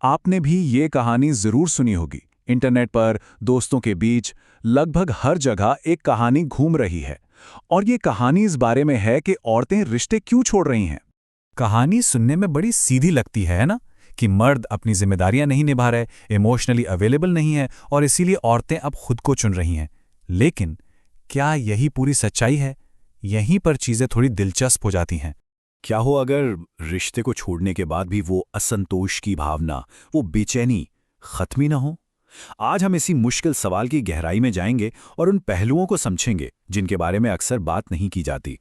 आपने भी ये कहानी जरूर सुनी होगी। इंटरनेट पर, दोस्तों के बीच, लगभग हर जगह एक कहानी घूम रही है। और ये कहानी इस बारे में है कि औरतें रिश्ते क्यों छोड़ रही हैं। कहानी सुनने में बड़ी सीधी लगती है ना, कि मर्द अपनी जिम्मेदारियां नहीं निभा रहे, इमोशनली अवेलेबल नहीं है और इसीलिए औरतें अब खुद को चुन रही हैं। लेकिन क्या यही पूरी सच्चाई है? यहीं पर चीजें थोड़ी दिलचस्प हो जाती हैं। क्या हो अगर रिश्ते को छोड़ने के बाद भी वो असंतोष की भावना, वो बेचैनी खत्म ही ना हो? आज हम इसी मुश्किल सवाल की गहराई में जाएंगे और उन पहलुओं को समझेंगे जिनके बारे में अक्सर बात नहीं की जाती।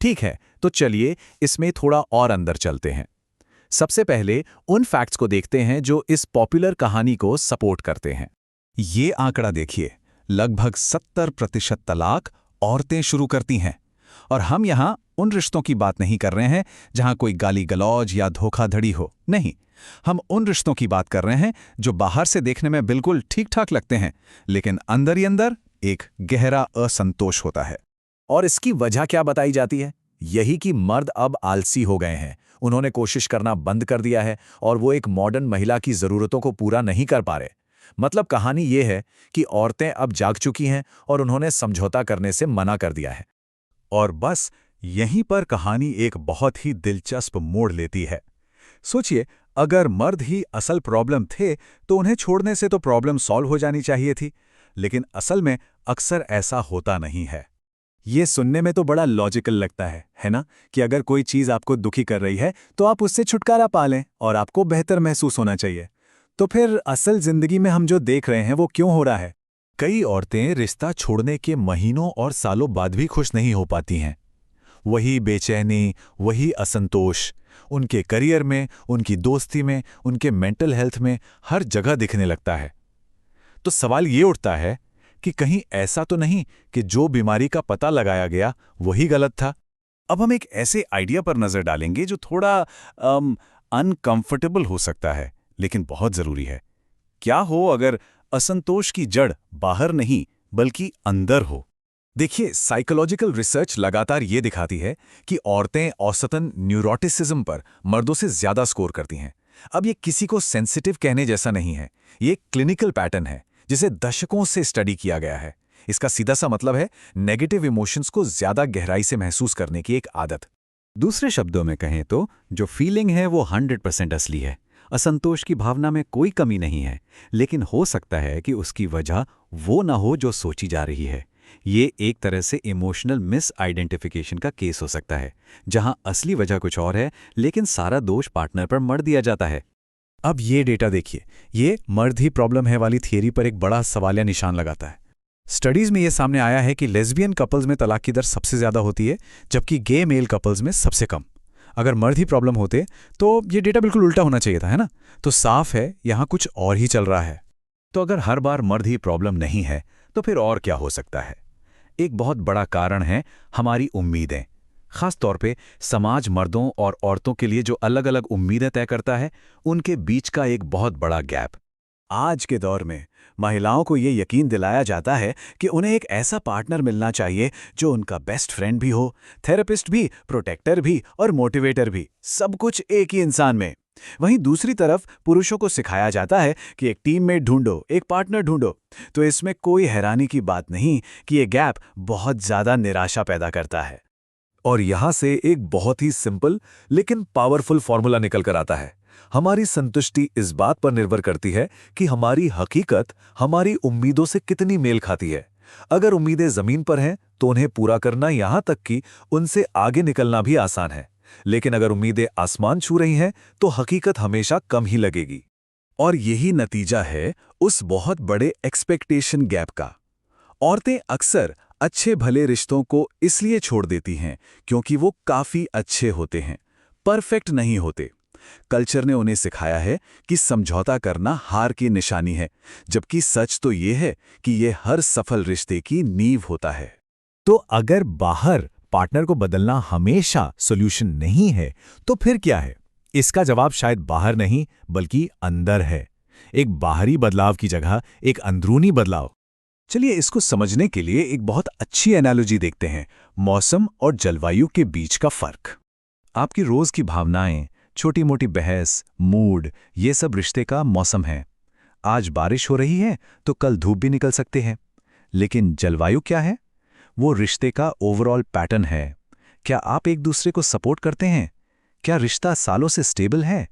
ठीक है, तो चलिए इसमें थोड़ा और अंदर चलते हैं। सबसे पहले उन फैक्ट्स को देखते हैं जो इस पॉपुलर कहानी को सपोर्ट करते हैं। ये आंकड़ा देखिए, लगभग 70% तलाक औरतें शुरू करती हैं। और हम यहाँ उन रिश्तों की बात नहीं कर रहे हैं जहां कोई गाली गलौज या धोखाधड़ी हो, नहीं। हम उन रिश्तों की बात कर रहे हैं जो बाहर से देखने में बिल्कुल ठीक ठाक लगते हैं, लेकिन अंदर ही अंदर एक गहरा असंतोष होता है। और इसकी वजह क्या बताई जाती है? यही कि मर्द अब आलसी हो गए हैं। उन्होंने कोशिश करना बंद कर दिया है और वो एक मॉडर्न महिला की ज़रूरतों को पूरा नहीं कर पा रहे। मतलब कहानी ये है कि औरतें अब जाग चुकी हैं और उन्होंने समझौता करने से मना कर दिया है। और बस यहीं पर कहानी एक बहुत ही दिलचस्प मोड़ लेती है। सोचिए, अगर मर्द ही असल प्रॉब्लम थे तो उन्हें छोड़ने से तो प्रॉब्लम सॉल्व हो जानी चाहिए थी। लेकिन असल में अक्सर ऐसा होता नहीं है। ये सुनने में तो बड़ा लॉजिकल लगता है ना? कि अगर कोई चीज़ आपको दुखी कर रही है तो आप उससे छुटकारा पा लें और आपको बेहतर महसूस होना चाहिए। तो फिर असल जिंदगी में हम जो देख रहे हैं वो क्यों हो रहा है? कई औरतें रिश्ता छोड़ने के महीनों और सालों बाद भी खुश नहीं हो पाती हैं। वही बेचैनी, वही असंतोष उनके करियर में, उनकी दोस्ती में, उनके मेंटल हेल्थ में हर जगह दिखने लगता है। तो सवाल ये उठता है कि कहीं ऐसा तो नहीं कि जो बीमारी का पता लगाया गया वही गलत था। अब हम एक ऐसे आइडिया पर नजर डालेंगे जो थोड़ा अनकंफर्टेबल हो सकता है, लेकिन बहुत जरूरी है। क्या हो अगर असंतोष की जड़ बाहर नहीं बल्कि अंदर हो? देखिए, साइकोलॉजिकल रिसर्च लगातार ये दिखाती है कि औरतें औसतन न्यूरोटिसिज्म पर मर्दों से ज्यादा स्कोर करती हैं। अब ये किसी को सेंसिटिव कहने जैसा नहीं है, ये एक क्लिनिकल पैटर्न है जिसे दशकों से स्टडी किया गया है। इसका सीधा सा मतलब है नेगेटिव इमोशंस को ज्यादा गहराई से महसूस करने की एक आदत। दूसरे शब्दों में कहें तो जो फीलिंग है वो 100% असली है। असंतोष की भावना में कोई कमी नहीं है, लेकिन हो सकता है कि उसकी वजह वो ना हो जो सोची जा रही है। ये एक तरह से इमोशनल मिस आइडेंटिफिकेशन का केस हो सकता है, जहां असली वजह कुछ और है लेकिन सारा दोष पार्टनर पर मढ़ दिया जाता है। अब ये डेटा देखिए, ये मर्द ही प्रॉब्लम है वाली थियरी पर एक बड़ा सवालिया निशान लगाता है। स्टडीज में ये सामने आया है कि लेस्बियन कपल्स में तलाक की दर सबसे ज्यादा होती है, जबकि गे मेल कपल्स में सबसे कम। अगर मर्द ही प्रॉब्लम होते तो ये डेटा बिल्कुल उल्टा होना चाहिए था, है ना? तो साफ है यहां कुछ और ही चल रहा है। तो अगर हर बार मर्द ही प्रॉब्लम नहीं है तो फिर और क्या हो सकता है? एक बहुत बड़ा कारण है हमारी उम्मीदें। खास तौर पे समाज मर्दों और औरतों के लिए जो अलग अलग उम्मीदें तय करता है, उनके बीच का एक बहुत बड़ा गैप। आज के दौर में महिलाओं को ये यकीन दिलाया जाता है कि उन्हें एक ऐसा पार्टनर मिलना चाहिए जो उनका बेस्ट फ्रेंड भी हो, थेरेपिस्ट भी, प्रोटेक्टर भी और मोटिवेटर भी, सब कुछ एक ही इंसान में। वहीं दूसरी तरफ पुरुषों को सिखाया जाता है कि एक टीममेट ढूंढो, एक पार्टनर ढूंढो। तो इसमें कोई हैरानी की बात नहीं कि ये गैप बहुत ज्यादा निराशा पैदा करता है। और यहां से एक बहुत ही सिंपल लेकिन पावरफुल फॉर्मूला निकल कर आता है। हमारी संतुष्टि इस बात पर निर्भर करती है कि हमारी हकीकत हमारी उम्मीदों से कितनी मेल खाती है। अगर उम्मीदें जमीन पर हैं तो उन्हें पूरा करना, यहां तक कि उनसे आगे निकलना भी आसान है। लेकिन अगर उम्मीदें आसमान छू रही हैं तो हकीकत हमेशा कम ही लगेगी। और यही नतीजा है उस बहुत बड़े एक्सपेक्टेशन गैप का। औरतें अक्सर अच्छे भले रिश्तों को इसलिए छोड़ देती हैं क्योंकि वो काफी अच्छे होते हैं, परफेक्ट नहीं होते। कल्चर ने उन्हें सिखाया है कि समझौता करना हार की निशानी है, जबकि सच तो ये है कि ये हर सफल रिश्ते की नींव होता है। तो अगर बाहर पार्टनर को बदलना हमेशा सॉल्यूशन नहीं है तो फिर क्या है? इसका जवाब शायद बाहर नहीं बल्कि अंदर है। एक बाहरी बदलाव की जगह एक अंदरूनी बदलाव। चलिए इसको समझने के लिए एक बहुत अच्छी एनालॉजी देखते हैं, मौसम और जलवायु के बीच का फर्क। आपकी रोज की भावनाएं, छोटी मोटी बहस, मूड, ये सब रिश्ते का मौसम है। आज बारिश हो रही है तो कल धूप भी निकल सकते हैं। लेकिन जलवायु क्या है? वो रिश्ते का ओवरऑल पैटर्न है। क्या आप एक दूसरे को सपोर्ट करते हैं? क्या रिश्ता सालों से स्टेबल है?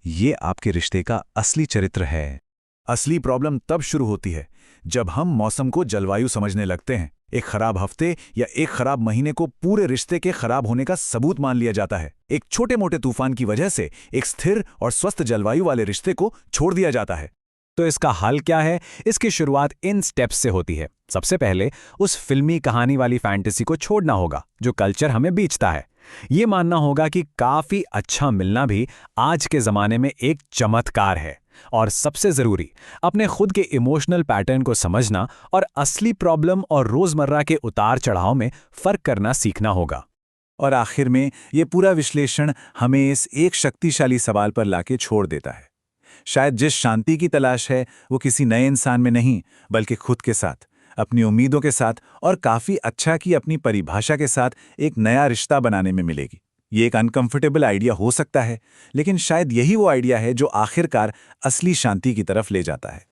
ये आपके रिश्ते का असली चरित्र है। असली प्रॉब्लम तब शुरू होती है जब हम मौसम को जलवायु समझने लगते हैं। एक खराब हफ्ते या एक खराब महीने को पूरे रिश्ते के खराब होने का सबूत मान लिया जाता है। एक छोटे मोटे तूफान की वजह से एक स्थिर और स्वस्थ जलवायु वाले रिश्ते को छोड़ दिया जाता है। तो इसका हल क्या है? इसकी शुरुआत इन स्टेप्स से होती है। सबसे पहले उस फिल्मी कहानी वाली फैंटेसी को छोड़ना होगा जो कल्चर हमें बेचता है। ये मानना होगा कि काफी अच्छा मिलना भी आज के जमाने में एक चमत्कार है। और सबसे जरूरी, अपने खुद के इमोशनल पैटर्न को समझना और असली प्रॉब्लम और रोजमर्रा के उतार चढ़ाव में फर्क करना सीखना होगा। और आखिर में ये पूरा विश्लेषण हमें इस एक शक्तिशाली सवाल पर लाके छोड़ देता है। शायद जिस शांति की तलाश है वो किसी नए इंसान में नहीं, बल्कि खुद के साथ, अपनी उम्मीदों के साथ और काफ़ी अच्छा की अपनी परिभाषा के साथ एक नया रिश्ता बनाने में मिलेगी। ये एक अनकंफर्टेबल आइडिया हो सकता है, लेकिन शायद यही वो आइडिया है जो आखिरकार असली शांति की तरफ ले जाता है।